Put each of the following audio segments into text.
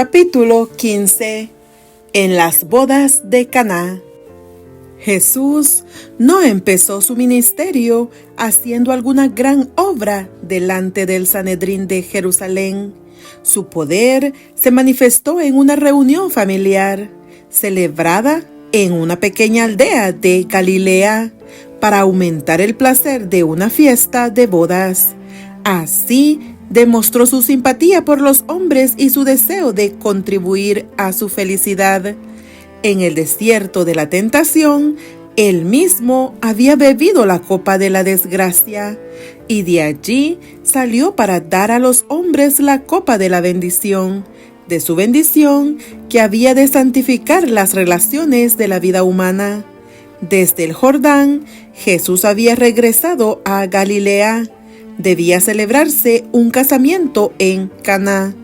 Capítulo 15. En las bodas de Caná. Jesús no empezó su ministerio haciendo alguna gran obra delante del Sanedrín de Jerusalén. Su poder se manifestó en una reunión familiar, celebrada en una pequeña aldea de Galilea, para aumentar el placer de una fiesta de bodas. Así demostró su simpatía por los hombres y su deseo de contribuir a su felicidad. En el desierto de la tentación, él mismo había bebido la copa de la desgracia, y de allí salió para dar a los hombres la copa de la bendición, de su bendición que había de santificar las relaciones de la vida humana. Desde el Jordán, Jesús había regresado a Galilea. Debía celebrarse un casamiento en Caná,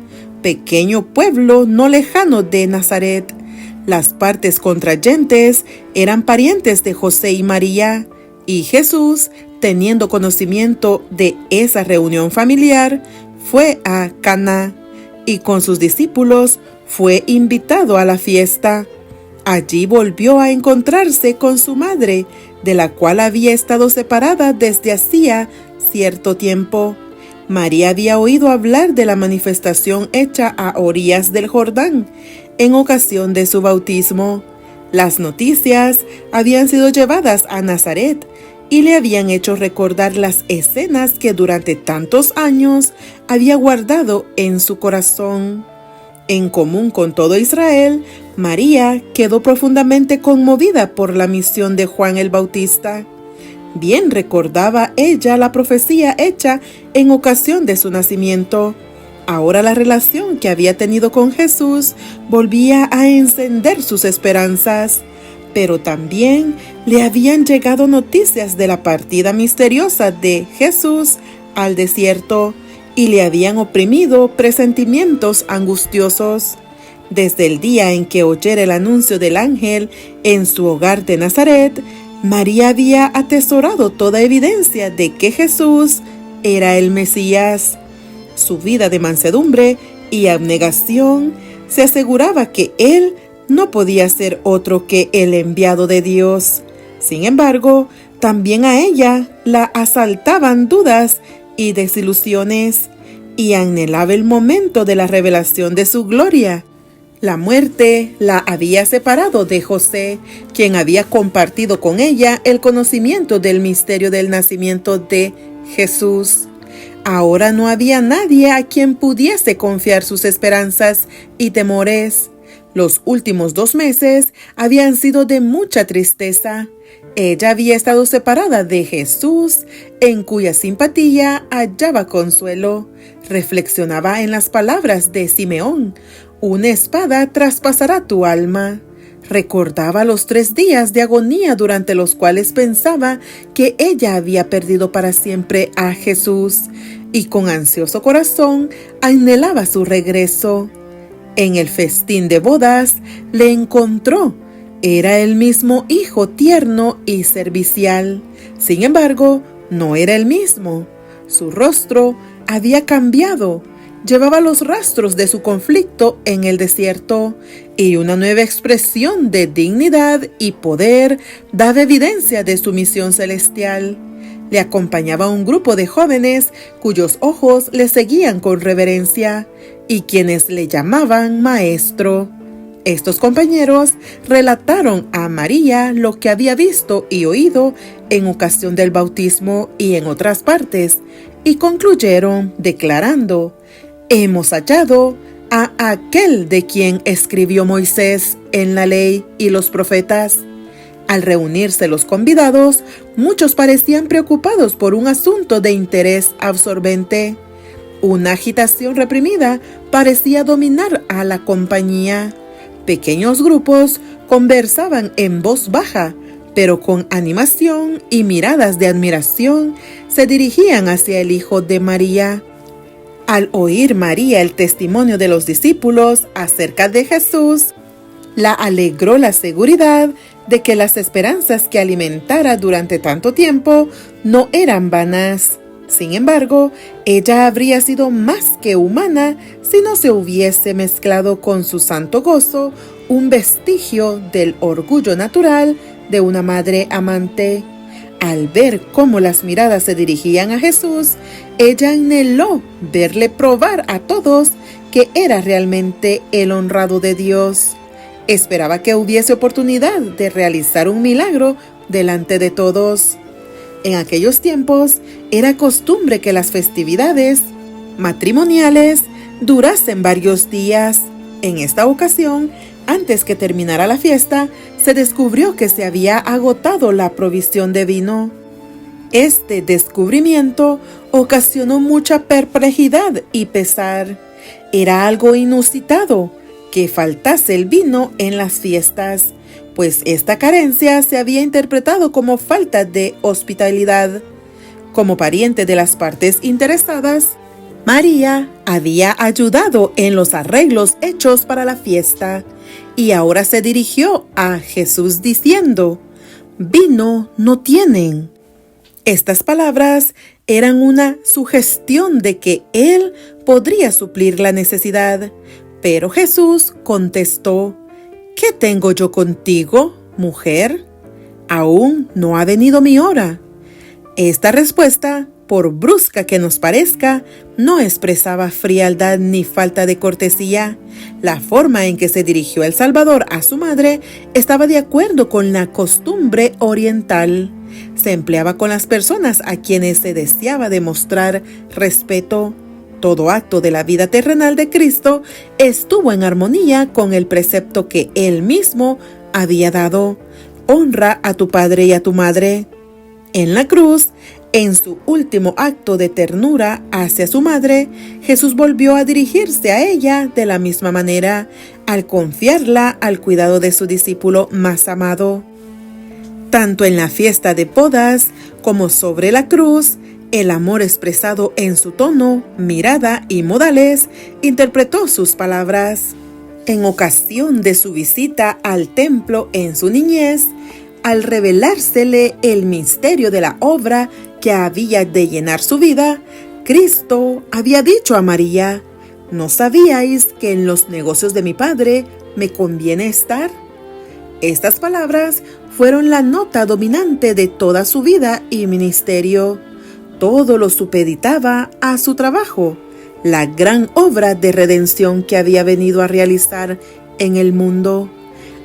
pequeño pueblo no lejano de Nazaret. Las partes contrayentes eran parientes de José y María, y Jesús, teniendo conocimiento de esa reunión familiar, fue a Caná, y con sus discípulos fue invitado a la fiesta. Allí volvió a encontrarse con su madre, de la cual había estado separada desde hacía cierto tiempo. María había oído hablar de la manifestación hecha a orillas del Jordán en ocasión de su bautismo. Las noticias habían sido llevadas a Nazaret y le habían hecho recordar las escenas que durante tantos años había guardado en su corazón. En común con todo Israel, María quedó profundamente conmovida por la misión de Juan el Bautista. Bien recordaba ella la profecía hecha en ocasión de su nacimiento. Ahora la relación que había tenido con Jesús volvía a encender sus esperanzas, pero también le habían llegado noticias de la partida misteriosa de Jesús al desierto y le habían oprimido presentimientos angustiosos. Desde el día en que oyera el anuncio del ángel en su hogar de Nazaret, María había atesorado toda evidencia de que Jesús era el Mesías. Su vida de mansedumbre y abnegación se aseguraba que él no podía ser otro que el enviado de Dios. Sin embargo, también a ella la asaltaban dudas y desilusiones, y anhelaba el momento de la revelación de su gloria. La muerte la había separado de José, quien había compartido con ella el conocimiento del misterio del nacimiento de Jesús. Ahora no había nadie a quien pudiese confiar sus esperanzas y temores. Los últimos 2 meses habían sido de mucha tristeza. Ella había estado separada de Jesús, en cuya simpatía hallaba consuelo. Reflexionaba en las palabras de Simeón: una espada traspasará tu alma. Recordaba los 3 días de agonía durante los cuales pensaba que ella había perdido para siempre a Jesús, y con ansioso corazón anhelaba su regreso. En el festín de bodas le encontró. Era el mismo hijo tierno y servicial. Sin embargo, no era el mismo. Su rostro había cambiado. Llevaba los rastros de su conflicto en el desierto, y una nueva expresión de dignidad y poder daba evidencia de su misión celestial. Le acompañaba un grupo de jóvenes cuyos ojos le seguían con reverencia y quienes le llamaban maestro. Estos compañeros relataron a María lo que había visto y oído en ocasión del bautismo y en otras partes, y concluyeron declarando: hemos hallado a aquel de quien escribió Moisés en la ley y los profetas. Al reunirse los convidados, muchos parecían preocupados por un asunto de interés absorbente. Una agitación reprimida parecía dominar a la compañía. Pequeños grupos conversaban en voz baja, pero con animación y miradas de admiración se dirigían hacia el hijo de María. Al oír María el testimonio de los discípulos acerca de Jesús, la alegró la seguridad de que las esperanzas que alimentara durante tanto tiempo no eran vanas. Sin embargo, ella habría sido más que humana si no se hubiese mezclado con su santo gozo un vestigio del orgullo natural de una madre amante. Al ver cómo las miradas se dirigían a Jesús, ella anheló verle probar a todos que era realmente el honrado de Dios. Esperaba que hubiese oportunidad de realizar un milagro delante de todos. En aquellos tiempos era costumbre que las festividades matrimoniales durasen varios días. En esta ocasión, antes que terminara la fiesta, se descubrió que se había agotado la provisión de vino. Este descubrimiento ocasionó mucha perplejidad y pesar. Era algo inusitado que faltase el vino en las fiestas, pues esta carencia se había interpretado como falta de hospitalidad. Como pariente de las partes interesadas, María había ayudado en los arreglos hechos para la fiesta y ahora se dirigió a Jesús diciendo: «Vino no tienen». Estas palabras eran una sugestión de que Él podría suplir la necesidad, pero Jesús contestó: «¿Qué tengo yo contigo, mujer? Aún no ha venido mi hora». Esta respuesta, por brusca que nos parezca, no expresaba frialdad ni falta de cortesía. La forma en que se dirigió el Salvador a su madre estaba de acuerdo con la costumbre oriental. Se empleaba con las personas a quienes se deseaba demostrar respeto. Todo acto de la vida terrenal de Cristo estuvo en armonía con el precepto que Él mismo había dado: «Honra a tu padre y a tu madre». En la cruz, en su último acto de ternura hacia su madre, Jesús volvió a dirigirse a ella de la misma manera, al confiarla al cuidado de su discípulo más amado. Tanto en la fiesta de bodas como sobre la cruz, el amor expresado en su tono, mirada y modales interpretó sus palabras. En ocasión de su visita al templo en su niñez, al revelársele el misterio de la obra que había de llenar su vida, Cristo había dicho a María: «¿No sabíais que en los negocios de mi Padre me conviene estar?». Estas palabras fueron la nota dominante de toda su vida y ministerio. Todo lo supeditaba a su trabajo, la gran obra de redención que había venido a realizar en el mundo.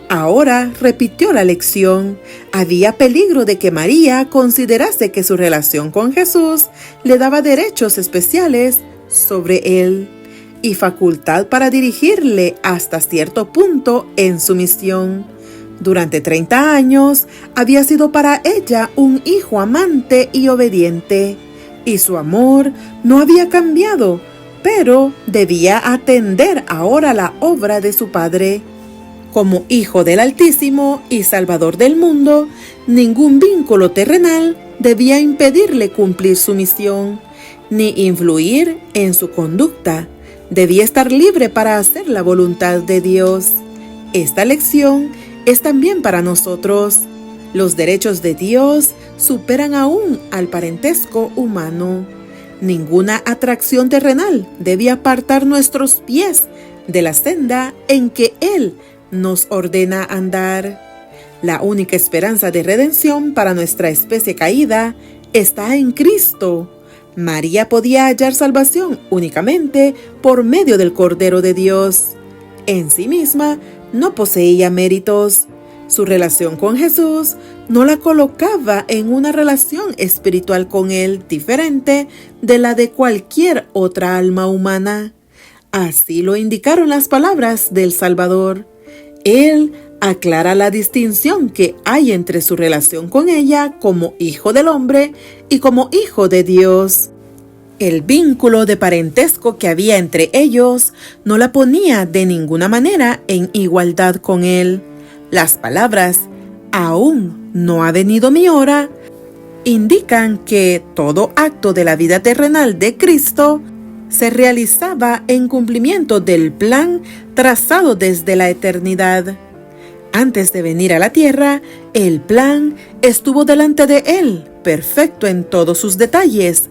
Ahora repitió la lección. Había peligro de que María considerase que su relación con Jesús le daba derechos especiales sobre él y facultad para dirigirle hasta cierto punto en su misión. Durante 30 años había sido para ella un hijo amante y obediente, y su amor no había cambiado, pero debía atender ahora la obra de su Padre. Como hijo del Altísimo y Salvador del mundo, ningún vínculo terrenal debía impedirle cumplir su misión, ni influir en su conducta. Debía estar libre para hacer la voluntad de Dios. Esta lección es también para nosotros. Los derechos de Dios superan aún al parentesco humano. Ninguna atracción terrenal debe apartar nuestros pies de la senda en que Él nos ordena andar. La única esperanza de redención para nuestra especie caída está en Cristo. María podía hallar salvación únicamente por medio del Cordero de Dios. En sí misma no poseía méritos. Su relación con Jesús no la colocaba en una relación espiritual con Él diferente de la de cualquier otra alma humana. Así lo indicaron las palabras del Salvador. Él aclara la distinción que hay entre su relación con ella como hijo del hombre y como hijo de Dios. El vínculo de parentesco que había entre ellos no la ponía de ninguna manera en igualdad con él. Las palabras «aún no ha venido mi hora» indican que todo acto de la vida terrenal de Cristo se realizaba en cumplimiento del plan trazado desde la eternidad. Antes de venir a la tierra, el plan estuvo delante de él, perfecto en todos sus detalles,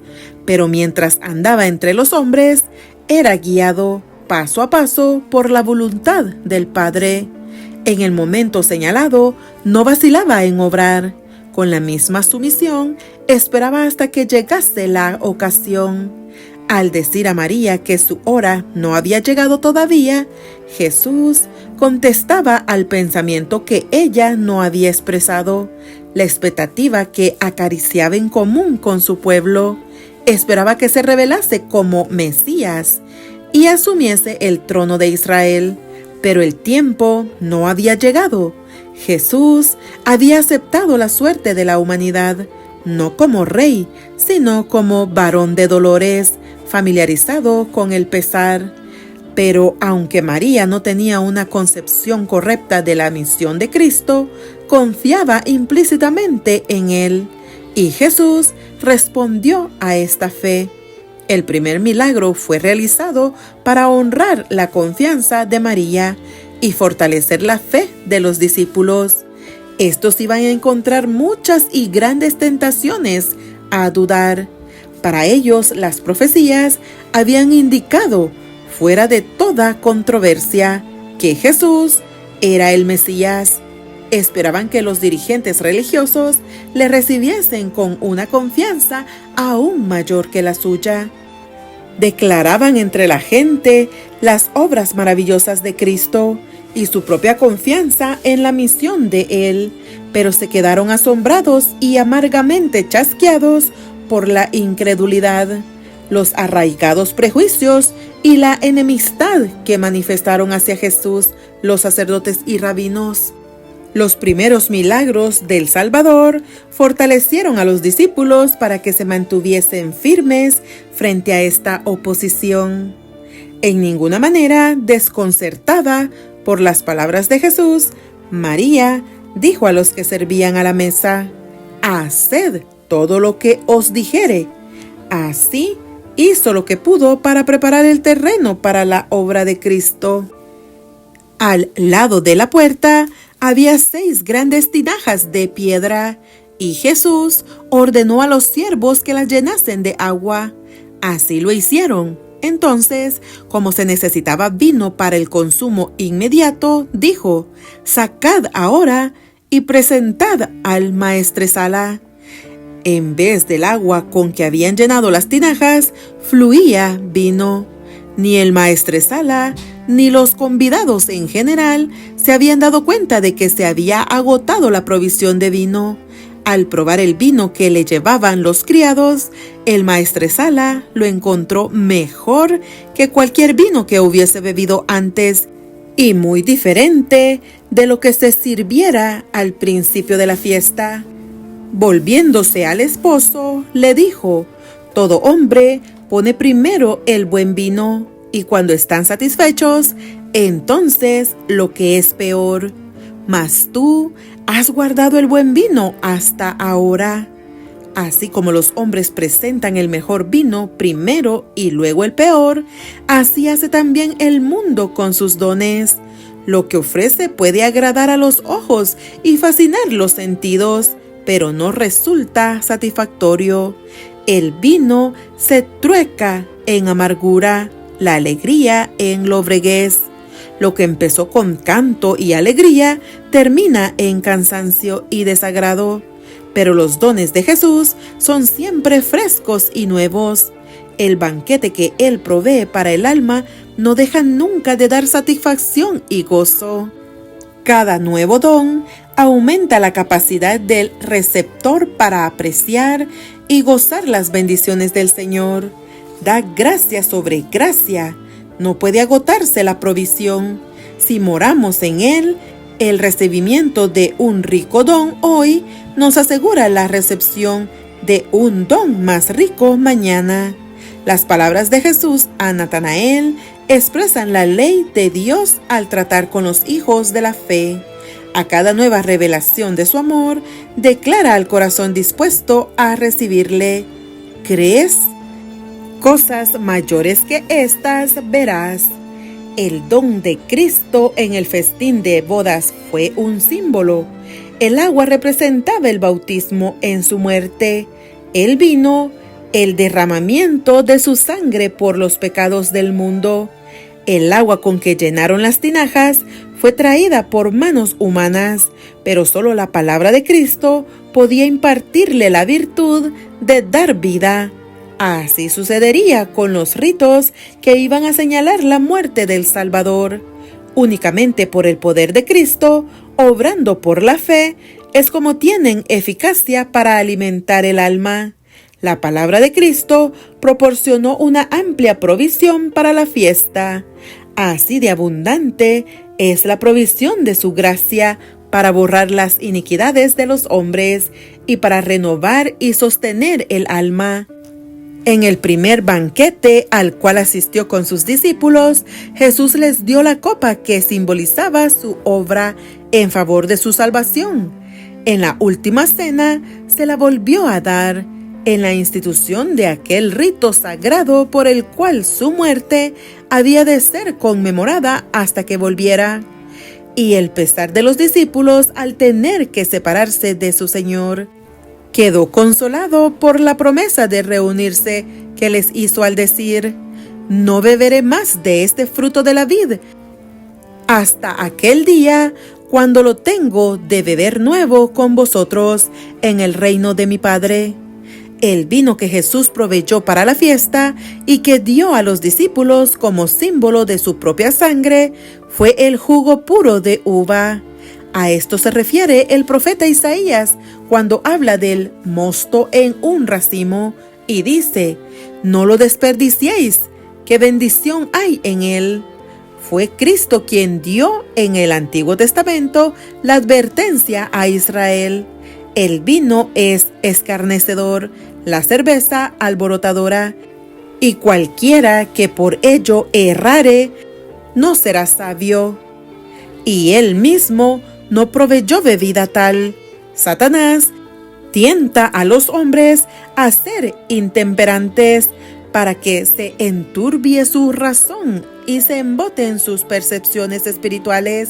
pero mientras andaba entre los hombres, era guiado paso a paso por la voluntad del Padre. En el momento señalado, no vacilaba en obrar. Con la misma sumisión, esperaba hasta que llegase la ocasión. Al decir a María que su hora no había llegado todavía, Jesús contestaba al pensamiento que ella no había expresado, la expectativa que acariciaba en común con su pueblo. Esperaba que se revelase como Mesías y asumiese el trono de Israel, pero el tiempo no había llegado. Jesús había aceptado la suerte de la humanidad, no como rey, sino como varón de dolores, familiarizado con el pesar. Pero aunque María no tenía una concepción correcta de la misión de Cristo, confiaba implícitamente en él, y Jesús respondió a esta fe. El primer milagro fue realizado para honrar la confianza de María y fortalecer la fe de los discípulos. Estos iban a encontrar muchas y grandes tentaciones a dudar. Para ellos, las profecías habían indicado, fuera de toda controversia, que Jesús era el Mesías. Esperaban que los dirigentes religiosos le recibiesen con una confianza aún mayor que la suya. Declaraban entre la gente las obras maravillosas de Cristo y su propia confianza en la misión de Él, pero se quedaron asombrados y amargamente chasqueados por la incredulidad, los arraigados prejuicios y la enemistad que manifestaron hacia Jesús los sacerdotes y rabinos. Los primeros milagros del Salvador fortalecieron a los discípulos para que se mantuviesen firmes frente a esta oposición. En ninguna manera desconcertada por las palabras de Jesús, María dijo a los que servían a la mesa: «Haced todo lo que os dijere». Así hizo lo que pudo para preparar el terreno para la obra de Cristo. Al lado de la puerta había 6 grandes tinajas de piedra, y Jesús ordenó a los siervos que las llenasen de agua. Así lo hicieron. Entonces, como se necesitaba vino para el consumo inmediato, dijo: «Sacad ahora y presentad al maestresala». En vez del agua con que habían llenado las tinajas, fluía vino. Ni el maestresala ni los convidados en general se habían dado cuenta de que se había agotado la provisión de vino. Al probar el vino que le llevaban los criados, el maestresala lo encontró mejor que cualquier vino que hubiese bebido antes y muy diferente de lo que se sirviera al principio de la fiesta. Volviéndose al esposo, le dijo: «Todo hombre pone primero el buen vino, y cuando están satisfechos, entonces lo que es peor. Mas tú has guardado el buen vino hasta ahora». Así como los hombres presentan el mejor vino primero y luego el peor, así hace también el mundo con sus dones. Lo que ofrece puede agradar a los ojos y fascinar los sentidos, pero no resulta satisfactorio. El vino se trueca en amargura, la alegría en lobreguez. Lo que empezó con canto y alegría termina en cansancio y desagrado. Pero los dones de Jesús son siempre frescos y nuevos. El banquete que Él provee para el alma no deja nunca de dar satisfacción y gozo. Cada nuevo don aumenta la capacidad del receptor para apreciar y gozar las bendiciones del Señor. Da gracia sobre gracia. No puede agotarse la provisión. Si moramos en Él, el recibimiento de un rico don hoy nos asegura la recepción de un don más rico mañana. Las palabras de Jesús a Natanael expresan la ley de Dios al tratar con los hijos de la fe. A cada nueva revelación de su amor, declara al corazón dispuesto a recibirle: ¿crees? Cosas mayores que estas verás. El don de Cristo en el festín de bodas fue un símbolo. El agua representaba el bautismo en su muerte. El vino el derramamiento de su sangre por los pecados del mundo. El agua con que llenaron las tinajas fue traída por manos humanas, pero solo la palabra de Cristo podía impartirle la virtud de dar vida. Así sucedería con los ritos que iban a señalar la muerte del Salvador. Únicamente por el poder de Cristo, obrando por la fe, es como tienen eficacia para alimentar el alma. La palabra de Cristo proporcionó una amplia provisión para la fiesta. Así de abundante es la provisión de su gracia para borrar las iniquidades de los hombres y para renovar y sostener el alma. En el primer banquete al cual asistió con sus discípulos, Jesús les dio la copa que simbolizaba su obra en favor de su salvación. En la última cena se la volvió a dar, en la institución de aquel rito sagrado por el cual su muerte había de ser conmemorada hasta que volviera. Y el pesar de los discípulos al tener que separarse de su Señor quedó consolado por la promesa de reunirse que les hizo al decir: no beberé más de este fruto de la vid hasta aquel día cuando lo tengo de beber nuevo con vosotros en el reino de mi Padre. El vino que Jesús proveyó para la fiesta y que dio a los discípulos como símbolo de su propia sangre fue el jugo puro de uva. A esto se refiere el profeta Isaías cuando habla del mosto en un racimo y dice: no lo desperdiciéis, qué bendición hay en él. Fue Cristo quien dio en el Antiguo Testamento la advertencia a Israel: el vino es escarnecedor, la cerveza alborotadora, y cualquiera que por ello errare no será sabio. Y él mismo no proveyó bebida tal. Satanás tienta a los hombres a ser intemperantes para que se enturbie su razón y se emboten sus percepciones espirituales.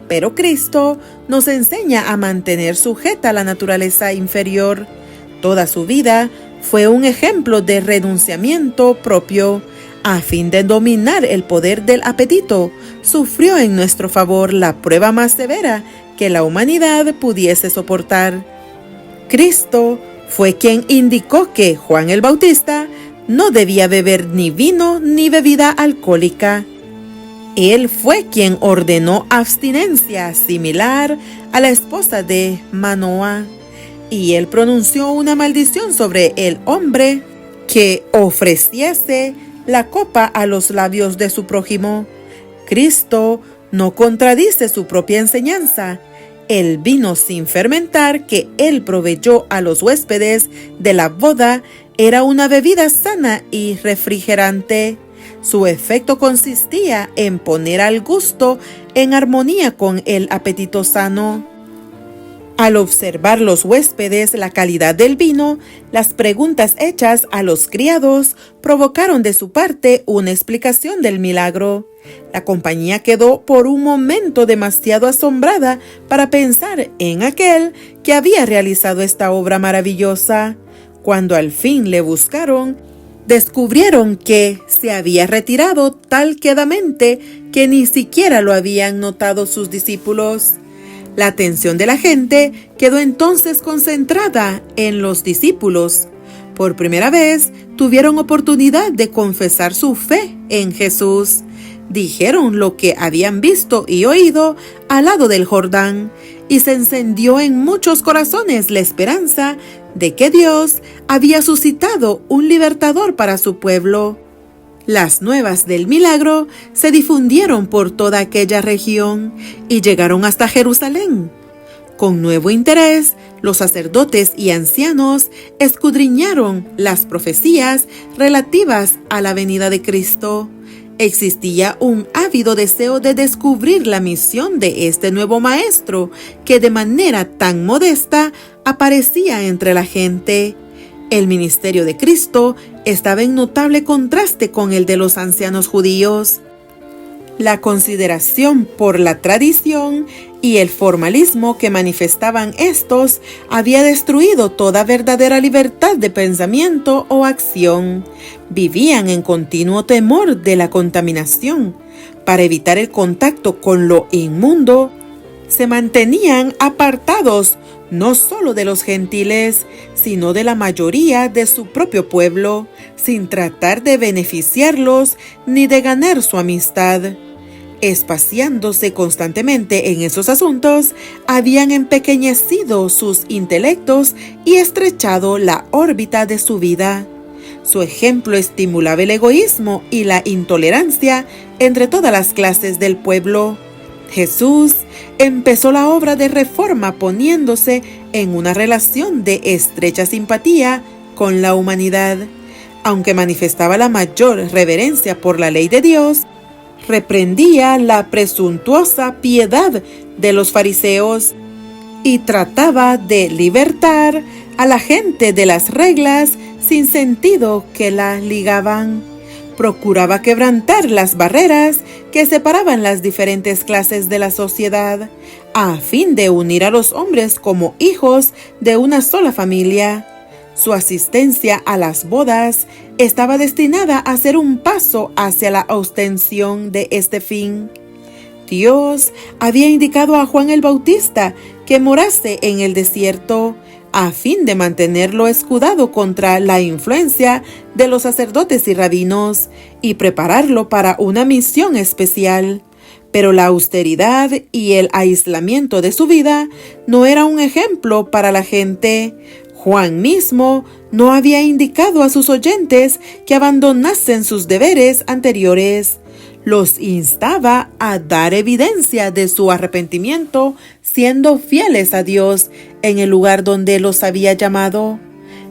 Pero Cristo nos enseña a mantener sujeta la naturaleza inferior. Toda su vida fue un ejemplo de renunciamiento propio. A fin de dominar el poder del apetito, sufrió en nuestro favor la prueba más severa que la humanidad pudiese soportar. Cristo fue quien indicó que Juan el Bautista no debía beber ni vino ni bebida alcohólica. Él fue quien ordenó abstinencia similar a la esposa de Manoah, y él pronunció una maldición sobre el hombre que ofreciese la copa a los labios de su prójimo. Cristo no contradice su propia enseñanza. El vino sin fermentar que él proveyó a los huéspedes de la boda era una bebida sana y refrigerante. Su efecto consistía en poner al gusto en armonía con el apetito sano. Al observar los huéspedes la calidad del vino, las preguntas hechas a los criados provocaron de su parte una explicación del milagro. La compañía quedó por un momento demasiado asombrada para pensar en aquel que había realizado esta obra maravillosa. Cuando al fin le buscaron, descubrieron que se había retirado tan quedamente que ni siquiera lo habían notado sus discípulos. La atención de la gente quedó entonces concentrada en los discípulos. Por primera vez tuvieron oportunidad de confesar su fe en Jesús. Dijeron lo que habían visto y oído al lado del Jordán, y se encendió en muchos corazones la esperanza de que Dios había suscitado un libertador para su pueblo. Las nuevas del milagro se difundieron por toda aquella región y llegaron hasta Jerusalén. Con nuevo interés, los sacerdotes y ancianos escudriñaron las profecías relativas a la venida de Cristo. Existía un ávido deseo de descubrir la misión de este nuevo maestro que de manera tan modesta aparecía entre la gente. El ministerio de Cristo estaba en notable contraste con el de los ancianos judíos. La consideración por la tradición y el formalismo que manifestaban estos había destruido toda verdadera libertad de pensamiento o acción. Vivían en continuo temor de la contaminación. Para evitar el contacto con lo inmundo, se mantenían apartados no solo de los gentiles, sino de la mayoría de su propio pueblo, sin tratar de beneficiarlos ni de ganar su amistad. Espaciándose constantemente en esos asuntos, habían empequeñecido sus intelectos y estrechado la órbita de su vida. Su ejemplo estimulaba el egoísmo y la intolerancia entre todas las clases del pueblo. Jesús empezó la obra de reforma poniéndose en una relación de estrecha simpatía con la humanidad. Aunque manifestaba la mayor reverencia por la ley de Dios, reprendía la presuntuosa piedad de los fariseos y trataba de libertar a la gente de las reglas sin sentido que la ligaban. Procuraba quebrantar las barreras que separaban las diferentes clases de la sociedad, a fin de unir a los hombres como hijos de una sola familia. Su asistencia a las bodas estaba destinada a ser un paso hacia la ostensión de este fin. Dios había indicado a Juan el Bautista que morase en el desierto, a fin de mantenerlo escudado contra la influencia de los sacerdotes y rabinos y prepararlo para una misión especial. Pero la austeridad y el aislamiento de su vida no era un ejemplo para la gente. Juan mismo no había indicado a sus oyentes que abandonasen sus deberes anteriores. Los instaba a dar evidencia de su arrepentimiento, siendo fieles a Dios en el lugar donde los había llamado.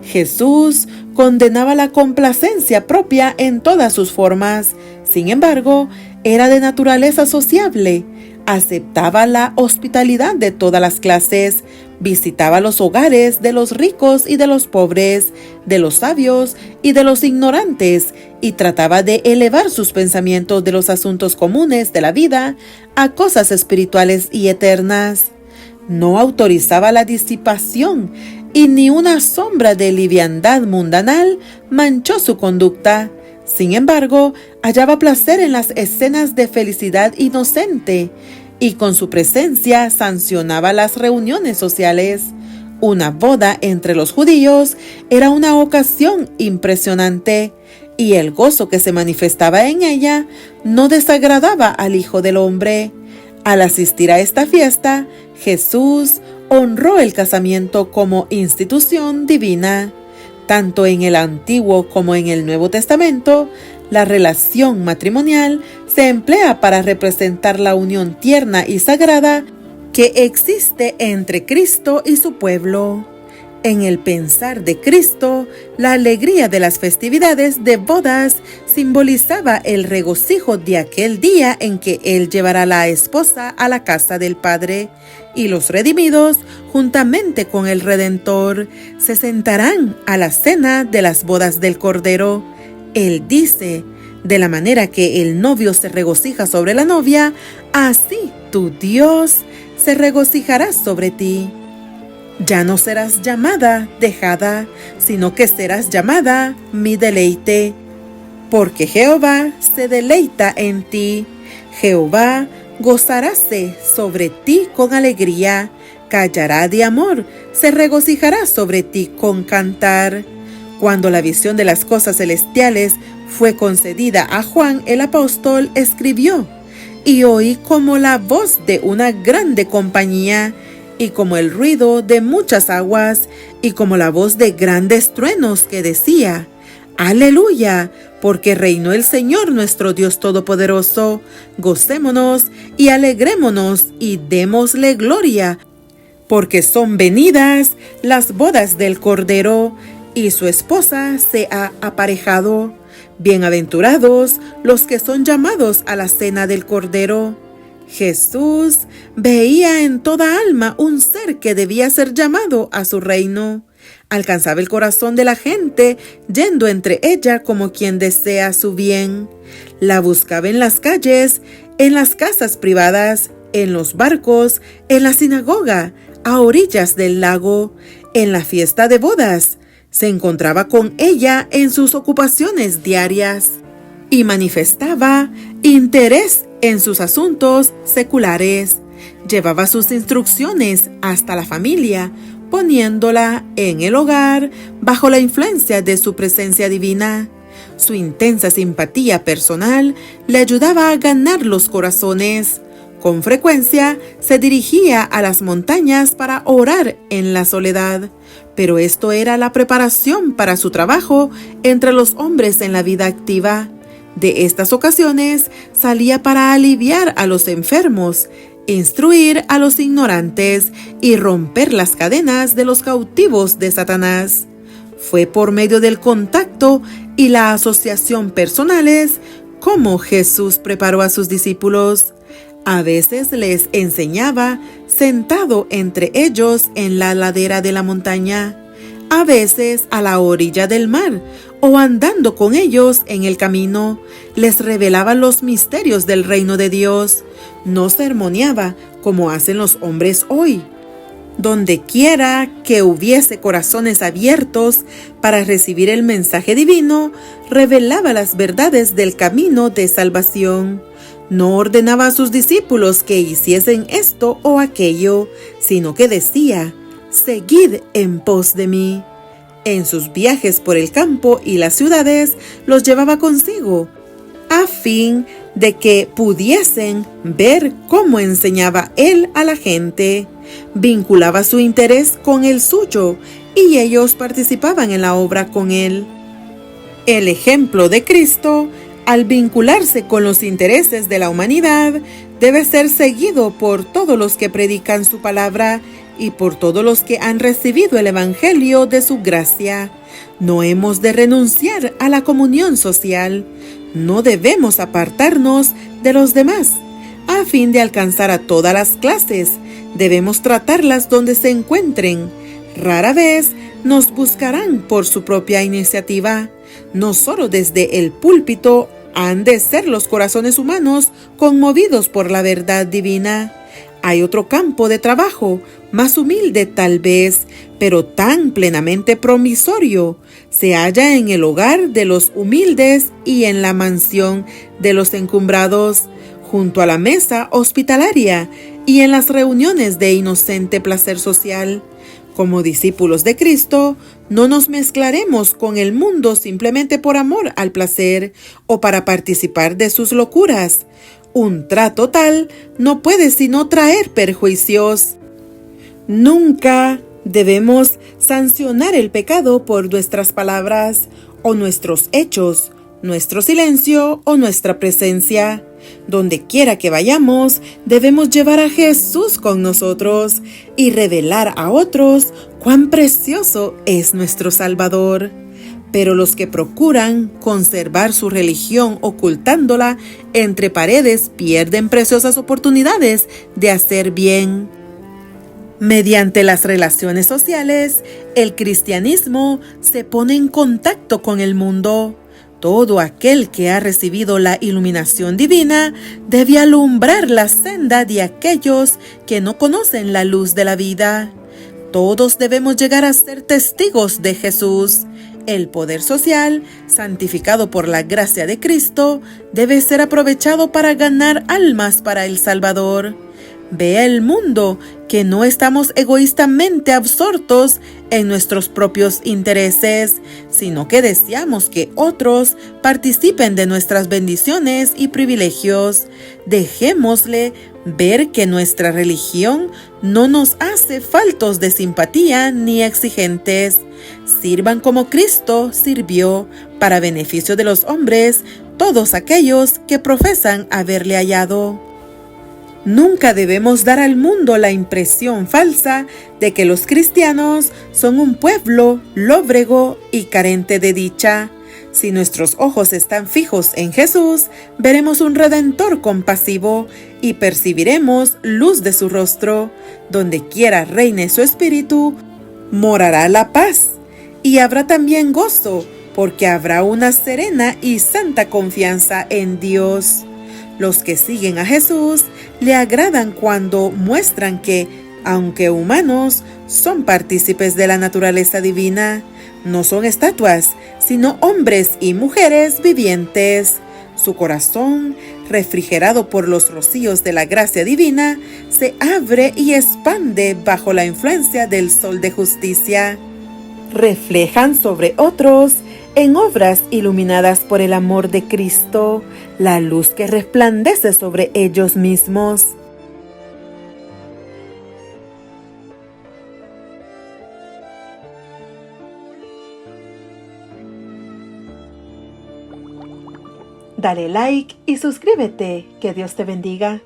Jesús condenaba la complacencia propia en todas sus formas. Sin embargo, era de naturaleza sociable. Aceptaba la hospitalidad de todas las clases, visitaba los hogares de los ricos y de los pobres, de los sabios y de los ignorantes, y trataba de elevar sus pensamientos de los asuntos comunes de la vida a cosas espirituales y eternas. No autorizaba la disipación, y ni una sombra de liviandad mundanal manchó su conducta. Sin embargo, hallaba placer en las escenas de felicidad inocente, y con su presencia sancionaba las reuniones sociales. Una boda entre los judíos era una ocasión impresionante, y el gozo que se manifestaba en ella no desagradaba al Hijo del Hombre. Al asistir a esta fiesta, Jesús honró el casamiento como institución divina. Tanto en el Antiguo como en el Nuevo Testamento, la relación matrimonial se emplea para representar la unión tierna y sagrada que existe entre Cristo y su pueblo. En el pensar de Cristo, la alegría de las festividades de bodas simbolizaba el regocijo de aquel día en que Él llevará a la esposa a la casa del Padre, y los redimidos, juntamente con el Redentor, se sentarán a la cena de las bodas del Cordero. Él dice: de la manera que el novio se regocija sobre la novia, así tu Dios se regocijará sobre ti. Ya no serás llamada dejada, sino que serás llamada mi deleite, porque Jehová se deleita en ti. Jehová gozaráse sobre ti con alegría, callará de amor, se regocijará sobre ti con cantar. Cuando la visión de las cosas celestiales fue concedida a Juan el apóstol, escribió: y oí como la voz de una grande compañía, y como el ruido de muchas aguas, y como la voz de grandes truenos que decía: Aleluya, porque reinó el Señor nuestro Dios Todopoderoso. Gocémonos y alegrémonos y démosle gloria, porque son venidas las bodas del Cordero, y su esposa se ha aparejado. Bienaventurados los que son llamados a la cena del Cordero. Jesús veía en toda alma un ser que debía ser llamado a su reino. Alcanzaba el corazón de la gente, yendo entre ella como quien desea su bien. La buscaba en las calles en las casas privadas, en los barcos, en la sinagoga, a orillas del lago, en la fiesta de bodas. Se encontraba con ella en sus ocupaciones diarias y manifestaba interés en sus asuntos seculares. Llevaba sus instrucciones hasta la familia, poniéndola en el hogar bajo la influencia de su presencia divina. Su intensa simpatía personal le ayudaba a ganar los corazones. Con frecuencia se dirigía a las montañas para orar en la soledad, pero esto era la preparación para su trabajo entre los hombres en la vida activa. De estas ocasiones salía para aliviar a los enfermos, instruir a los ignorantes y romper las cadenas de los cautivos de Satanás. Fue por medio del contacto y la asociación personales como Jesús preparó a sus discípulos. A veces les enseñaba sentado entre ellos en la ladera de la montaña, a veces a la orilla del mar o andando con ellos en el camino. Les revelaba los misterios del reino de Dios. No sermoneaba como hacen los hombres hoy. Donde quiera que hubiese corazones abiertos para recibir el mensaje divino, revelaba las verdades del camino de salvación. No ordenaba a sus discípulos que hiciesen esto o aquello, sino que decía: «Seguid en pos de mí». En sus viajes por el campo y las ciudades los llevaba consigo, a fin de que pudiesen ver cómo enseñaba él a la gente. Vinculaba su interés con el suyo y ellos participaban en la obra con él. El ejemplo de Cristo, al vincularse con los intereses de la humanidad, debe ser seguido por todos los que predican su palabra y por todos los que han recibido el evangelio de su gracia. No hemos de renunciar a la comunión social. No debemos apartarnos de los demás. A fin de alcanzar a todas las clases, debemos tratarlas donde se encuentren. Rara vez nos buscarán por su propia iniciativa. No solo desde el púlpito han de ser los corazones humanos conmovidos por la verdad divina. Hay otro campo de trabajo, más humilde tal vez, pero tan plenamente promisorio. Se halla en el hogar de los humildes y en la mansión de los encumbrados, junto a la mesa hospitalaria y en las reuniones de inocente placer social. Como discípulos de Cristo, no nos mezclaremos con el mundo simplemente por amor al placer o para participar de sus locuras. Un trato tal no puede sino traer perjuicios. Nunca debemos sancionar el pecado por nuestras palabras o nuestros hechos, nuestro silencio o nuestra presencia. Donde quiera que vayamos, debemos llevar a Jesús con nosotros y revelar a otros cuán precioso es nuestro Salvador. Pero los que procuran conservar su religión ocultándola entre paredes pierden preciosas oportunidades de hacer bien. Mediante las relaciones sociales, el cristianismo se pone en contacto con el mundo. Todo aquel que ha recibido la iluminación divina debe alumbrar la senda de aquellos que no conocen la luz de la vida. Todos debemos llegar a ser testigos de Jesús. El poder social, santificado por la gracia de Cristo, debe ser aprovechado para ganar almas para el Salvador. Vea el mundo que no estamos egoístamente absortos en nuestros propios intereses, sino que deseamos que otros participen de nuestras bendiciones y privilegios. Dejémosle ver que nuestra religión no nos hace faltos de simpatía ni exigentes. Sirvan como Cristo sirvió, para beneficio de los hombres, todos aquellos que profesan haberle hallado. Nunca debemos dar al mundo la impresión falsa de que los cristianos son un pueblo lóbrego y carente de dicha. Si nuestros ojos están fijos en Jesús, veremos un Redentor compasivo y percibiremos luz de su rostro. Donde quiera reine su espíritu, morará la paz, y habrá también gozo, porque habrá una serena y santa confianza en Dios. Los que siguen a Jesús le agradan cuando muestran que, aunque humanos, son partícipes de la naturaleza divina. No son estatuas, sino hombres y mujeres vivientes. Su corazón, refrigerado por los rocíos de la gracia divina, se abre y expande bajo la influencia del sol de justicia. Reflejan sobre otros, en obras iluminadas por el amor de Cristo, la luz que resplandece sobre ellos mismos. Dale like y suscríbete. Que Dios te bendiga.